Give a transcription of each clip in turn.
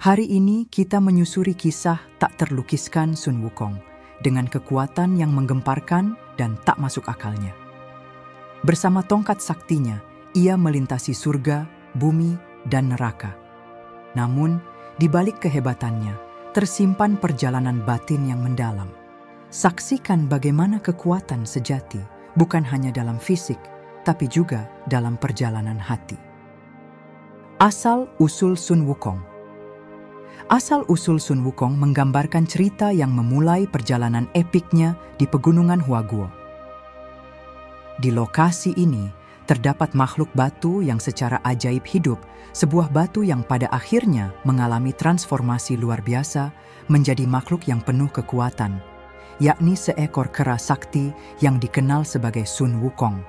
Hari ini kita menyusuri kisah tak terlukiskan Sun Wukong dengan kekuatan yang menggemparkan dan tak masuk akalnya. Bersama tongkat saktinya, ia melintasi surga, bumi, dan neraka. Namun, di balik kehebatannya, tersimpan perjalanan batin yang mendalam. Saksikan bagaimana kekuatan sejati bukan hanya dalam fisik, tapi juga dalam perjalanan hati. Asal-usul Sun Wukong. Asal-usul Sun Wukong menggambarkan cerita yang memulai perjalanan epiknya di pegunungan Huaguo. Di lokasi ini, terdapat makhluk batu yang secara ajaib hidup, sebuah batu yang pada akhirnya mengalami transformasi luar biasa menjadi makhluk yang penuh kekuatan, yakni seekor kera sakti yang dikenal sebagai Sun Wukong.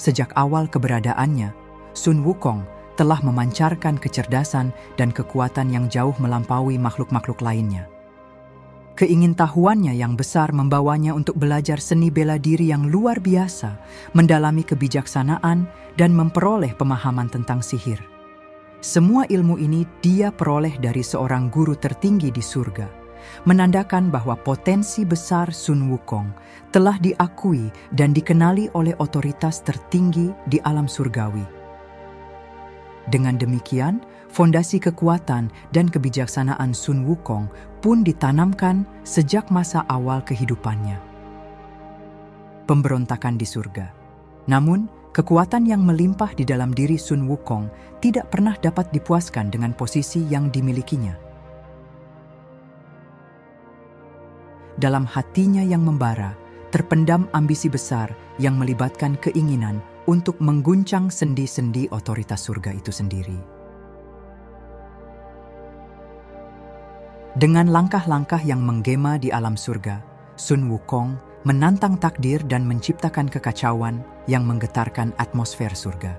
Sejak awal keberadaannya, Sun Wukong telah memancarkan kecerdasan dan kekuatan yang jauh melampaui makhluk-makhluk lainnya. Keingintahuannya yang besar membawanya untuk belajar seni bela diri yang luar biasa, mendalami kebijaksanaan, dan memperoleh pemahaman tentang sihir. Semua ilmu ini dia peroleh dari seorang guru tertinggi di surga, menandakan bahwa potensi besar Sun Wukong telah diakui dan dikenali oleh otoritas tertinggi di alam surgawi. Dengan demikian, fondasi kekuatan dan kebijaksanaan Sun Wukong pun ditanamkan sejak masa awal kehidupannya. Pemberontakan di surga. Namun, kekuatan yang melimpah di dalam diri Sun Wukong tidak pernah dapat dipuaskan dengan posisi yang dimilikinya. Dalam hatinya yang membara, terpendam ambisi besar yang melibatkan keinginan untuk mengguncang sendi-sendi otoritas surga itu sendiri. Dengan langkah-langkah yang menggema di alam surga, Sun Wukong menantang takdir dan menciptakan kekacauan yang menggetarkan atmosfer surga.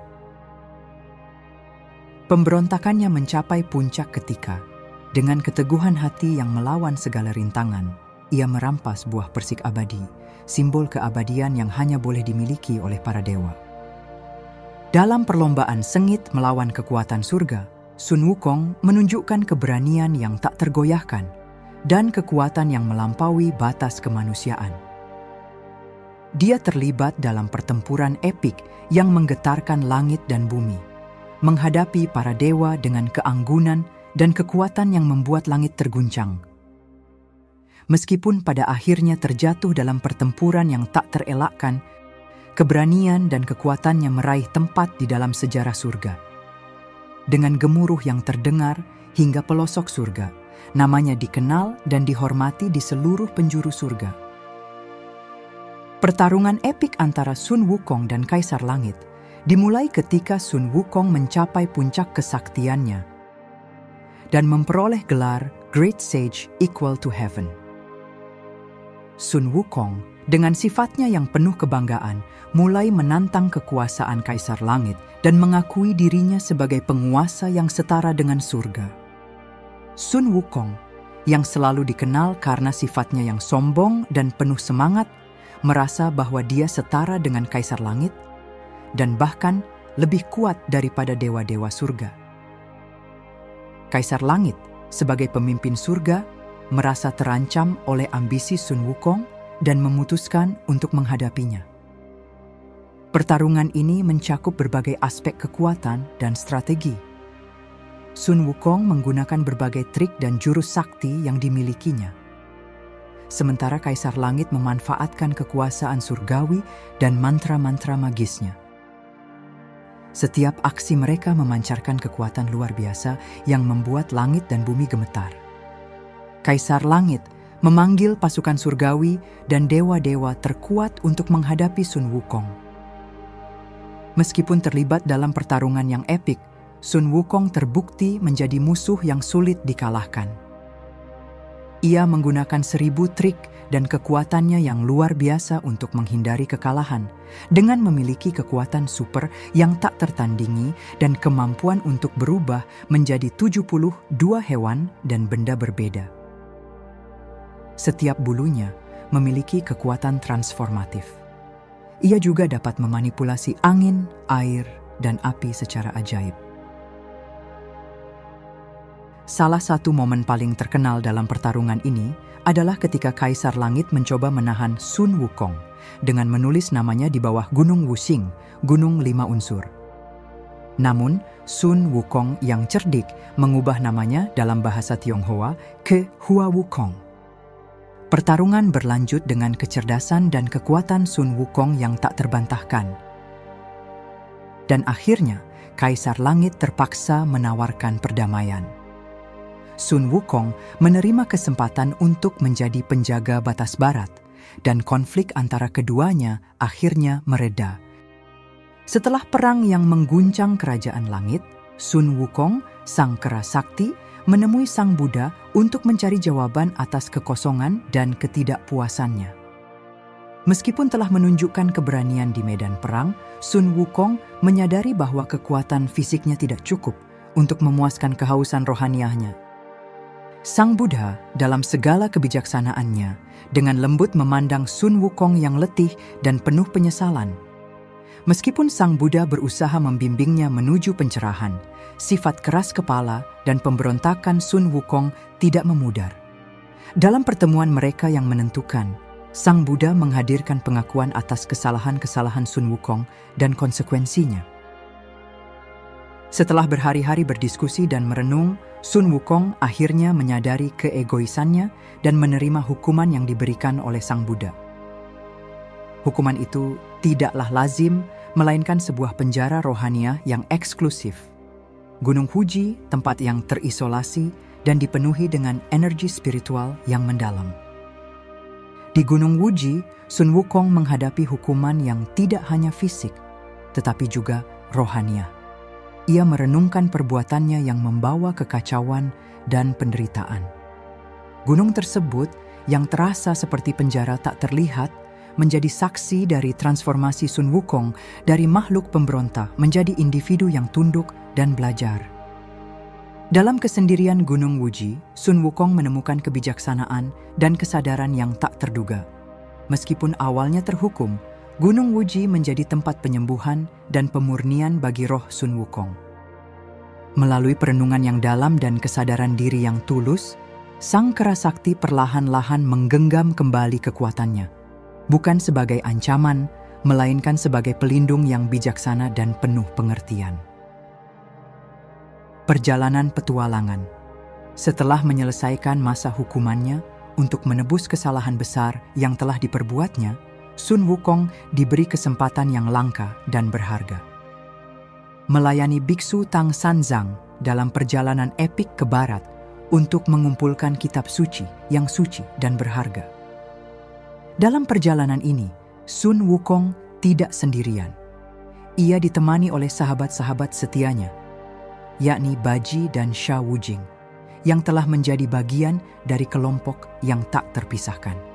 Pemberontakannya mencapai puncak ketika, dengan keteguhan hati yang melawan segala rintangan, ia merampas buah persik abadi, simbol keabadian yang hanya boleh dimiliki oleh para dewa. Dalam perlombaan sengit melawan kekuatan surga, Sun Wukong menunjukkan keberanian yang tak tergoyahkan dan kekuatan yang melampaui batas kemanusiaan. Dia terlibat dalam pertempuran epik yang menggetarkan langit dan bumi, menghadapi para dewa dengan keanggunan dan kekuatan yang membuat langit terguncang. Meskipun pada akhirnya terjatuh dalam pertempuran yang tak terelakkan, keberanian dan kekuatannya meraih tempat di dalam sejarah surga. Dengan gemuruh yang terdengar hingga pelosok surga, namanya dikenal dan dihormati di seluruh penjuru surga. Pertarungan epik antara Sun Wukong dan Kaisar Langit dimulai ketika Sun Wukong mencapai puncak kesaktiannya dan memperoleh gelar Great Sage Equal to Heaven. Sun Wukong dengan sifatnya yang penuh kebanggaan, mulai menantang kekuasaan Kaisar Langit dan mengakui dirinya sebagai penguasa yang setara dengan surga. Sun Wukong, yang selalu dikenal karena sifatnya yang sombong dan penuh semangat, merasa bahwa dia setara dengan Kaisar Langit dan bahkan lebih kuat daripada dewa-dewa surga. Kaisar Langit, sebagai pemimpin surga, merasa terancam oleh ambisi Sun Wukong dan memutuskan untuk menghadapinya. Pertarungan ini mencakup berbagai aspek kekuatan dan strategi. Sun Wukong menggunakan berbagai trik dan jurus sakti yang dimilikinya. Sementara Kaisar Langit memanfaatkan kekuasaan surgawi dan mantra-mantra magisnya. Setiap aksi mereka memancarkan kekuatan luar biasa yang membuat langit dan bumi gemetar. Kaisar Langit memanggil pasukan surgawi dan dewa-dewa terkuat untuk menghadapi Sun Wukong. Meskipun terlibat dalam pertarungan yang epik, Sun Wukong terbukti menjadi musuh yang sulit dikalahkan. Ia menggunakan 1000 trik dan kekuatannya yang luar biasa untuk menghindari kekalahan, dengan memiliki kekuatan super yang tak tertandingi dan kemampuan untuk berubah menjadi 72 hewan dan benda berbeda. Setiap bulunya memiliki kekuatan transformatif. Ia juga dapat memanipulasi angin, air, dan api secara ajaib. Salah satu momen paling terkenal dalam pertarungan ini adalah ketika Kaisar Langit mencoba menahan Sun Wukong dengan menulis namanya di bawah Gunung Wuxing, Gunung 5 Unsur. Namun, Sun Wukong yang cerdik mengubah namanya dalam bahasa Tionghoa ke Hua Wukong. Pertarungan berlanjut dengan kecerdasan dan kekuatan Sun Wukong yang tak terbantahkan. Dan akhirnya, Kaisar Langit terpaksa menawarkan perdamaian. Sun Wukong menerima kesempatan untuk menjadi penjaga batas barat, dan konflik antara keduanya akhirnya mereda. Setelah perang yang mengguncang kerajaan langit, Sun Wukong, sang kera sakti, menemui Sang Buddha untuk mencari jawaban atas kekosongan dan ketidakpuasannya. Meskipun telah menunjukkan keberanian di medan perang, Sun Wukong menyadari bahwa kekuatan fisiknya tidak cukup untuk memuaskan kehausan rohaniahnya. Sang Buddha dalam segala kebijaksanaannya dengan lembut memandang Sun Wukong yang letih dan penuh penyesalan. Meskipun Sang Buddha berusaha membimbingnya menuju pencerahan, sifat keras kepala dan pemberontakan Sun Wukong tidak memudar. Dalam pertemuan mereka yang menentukan, Sang Buddha menghadirkan pengakuan atas kesalahan-kesalahan Sun Wukong dan konsekuensinya. Setelah berhari-hari berdiskusi dan merenung, Sun Wukong akhirnya menyadari keegoisannya dan menerima hukuman yang diberikan oleh Sang Buddha. Hukuman itu tidaklah lazim, melainkan sebuah penjara rohaniah yang eksklusif. Gunung Fuji, tempat yang terisolasi dan dipenuhi dengan energi spiritual yang mendalam. Di Gunung Fuji, Sun Wukong menghadapi hukuman yang tidak hanya fisik, tetapi juga rohaniah. Ia merenungkan perbuatannya yang membawa kekacauan dan penderitaan. Gunung tersebut yang terasa seperti penjara tak terlihat menjadi saksi dari transformasi Sun Wukong dari makhluk pemberontak menjadi individu yang tunduk dan belajar. Dalam kesendirian Gunung Fuji, Sun Wukong menemukan kebijaksanaan dan kesadaran yang tak terduga. Meskipun awalnya terhukum, Gunung Fuji menjadi tempat penyembuhan dan pemurnian bagi roh Sun Wukong. Melalui perenungan yang dalam dan kesadaran diri yang tulus, sang kera sakti perlahan-lahan menggenggam kembali kekuatannya, bukan sebagai ancaman, melainkan sebagai pelindung yang bijaksana dan penuh pengertian. Perjalanan petualangan. Setelah menyelesaikan masa hukumannya untuk menebus kesalahan besar yang telah diperbuatnya, Sun Wukong diberi kesempatan yang langka dan berharga. Melayani biksu Tang Sanzang dalam perjalanan epik ke barat untuk mengumpulkan kitab suci yang suci dan berharga. Dalam perjalanan ini, Sun Wukong tidak sendirian. Ia ditemani oleh sahabat-sahabat setianya, yakni Baji dan Sha Wujing, yang telah menjadi bagian dari kelompok yang tak terpisahkan.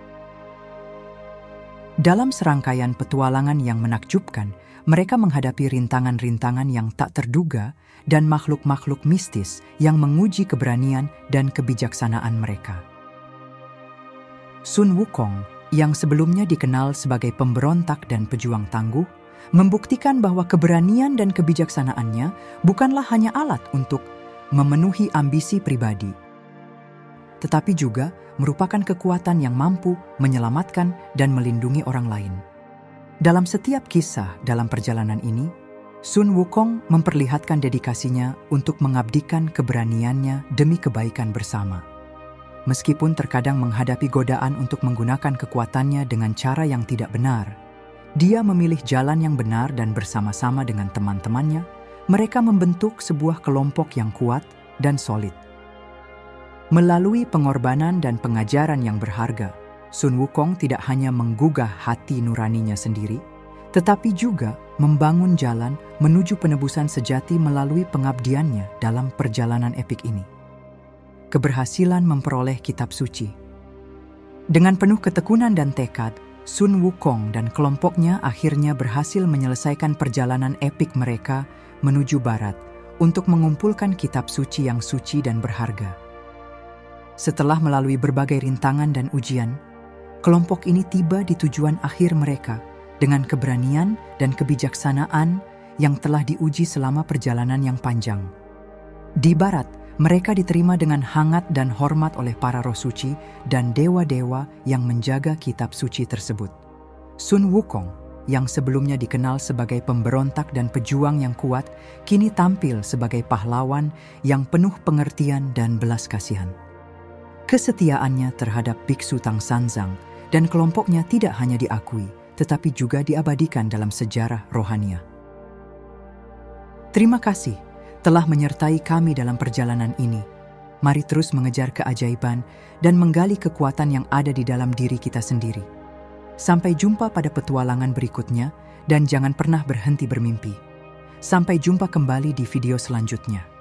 Dalam serangkaian petualangan yang menakjubkan, mereka menghadapi rintangan-rintangan yang tak terduga dan makhluk-makhluk mistis yang menguji keberanian dan kebijaksanaan mereka. Sun Wukong, yang sebelumnya dikenal sebagai pemberontak dan pejuang tangguh, membuktikan bahwa keberanian dan kebijaksanaannya bukanlah hanya alat untuk memenuhi ambisi pribadi, tetapi juga merupakan kekuatan yang mampu menyelamatkan dan melindungi orang lain. Dalam setiap kisah dalam perjalanan ini, Sun Wukong memperlihatkan dedikasinya untuk mengabdikan keberaniannya demi kebaikan bersama. Meskipun terkadang menghadapi godaan untuk menggunakan kekuatannya dengan cara yang tidak benar, dia memilih jalan yang benar dan bersama-sama dengan teman-temannya, mereka membentuk sebuah kelompok yang kuat dan solid. Melalui pengorbanan dan pengajaran yang berharga, Sun Wukong tidak hanya menggugah hati nuraninya sendiri, tetapi juga membangun jalan menuju penebusan sejati melalui pengabdiannya dalam perjalanan epik ini. Keberhasilan memperoleh kitab suci. Dengan penuh ketekunan dan tekad, Sun Wukong dan kelompoknya akhirnya berhasil menyelesaikan perjalanan epik mereka menuju barat untuk mengumpulkan kitab suci yang suci dan berharga. Setelah melalui berbagai rintangan dan ujian, kelompok ini tiba di tujuan akhir mereka dengan keberanian dan kebijaksanaan yang telah diuji selama perjalanan yang panjang. Di barat, Mereka diterima dengan hangat dan hormat oleh para roh suci dan dewa-dewa yang menjaga kitab suci tersebut. Sun Wukong, yang sebelumnya dikenal sebagai pemberontak dan pejuang yang kuat, kini tampil sebagai pahlawan yang penuh pengertian dan belas kasihan. Kesetiaannya terhadap Biksu Tangsanzang dan kelompoknya tidak hanya diakui, tetapi juga diabadikan dalam sejarah rohania. Terima kasih telah menyertai kami dalam perjalanan ini. Mari terus mengejar keajaiban dan menggali kekuatan yang ada di dalam diri kita sendiri. Sampai jumpa pada petualangan berikutnya dan jangan pernah berhenti bermimpi. Sampai jumpa kembali di video selanjutnya.